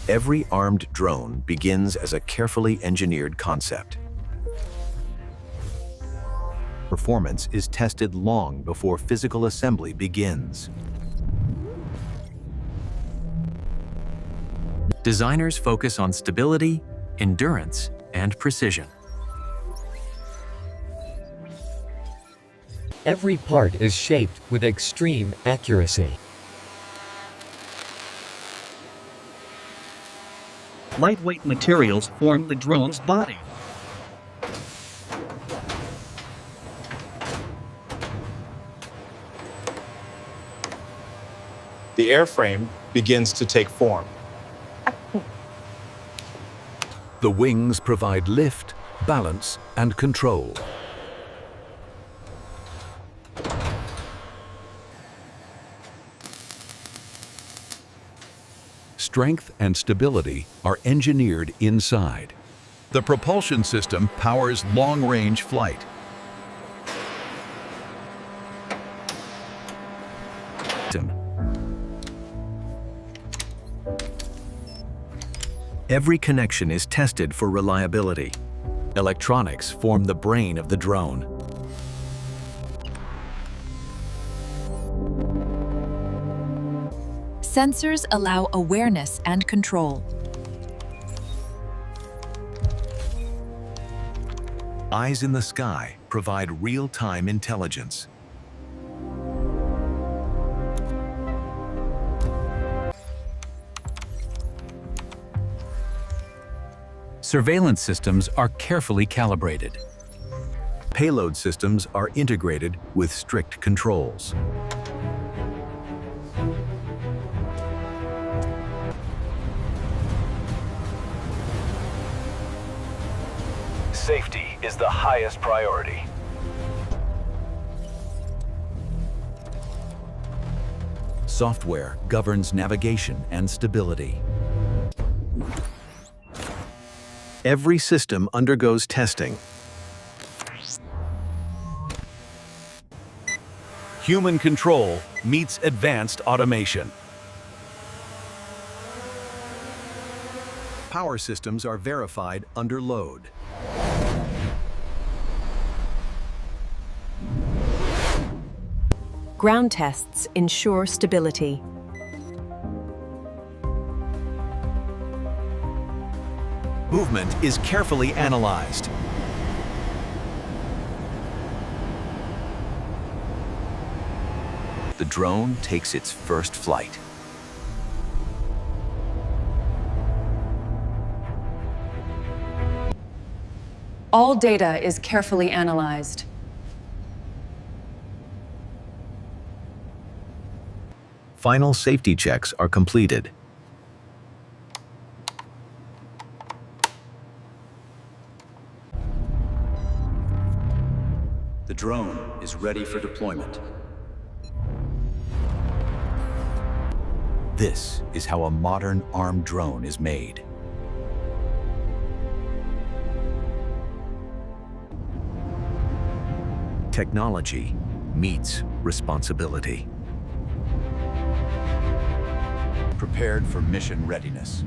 Every armed drone begins as a carefully engineered concept. Performance is tested long before physical assembly begins. Designers focus on stability, endurance, and precision. Every part is shaped with extreme accuracy. Lightweight materials form the drone's body. The airframe begins to take form. The wings provide lift, balance, and control. Strength and stability are engineered inside. The propulsion system powers long-range flight. Every connection is tested for reliability. Electronics form the brain of the drone. Sensors allow awareness and control. Eyes in the sky provide real-time intelligence. Surveillance systems are carefully calibrated. Payload systems are integrated with strict controls. Safety is the highest priority. Software governs navigation and stability. Every system undergoes testing. Human control meets advanced automation. Power systems are verified under load. Ground tests ensure stability. Movement is carefully analyzed. The drone takes its first flight. All data is carefully analyzed. Final safety checks are completed. The drone is ready for deployment. This is how a modern armed drone is made. Technology meets responsibility. Prepared for mission readiness.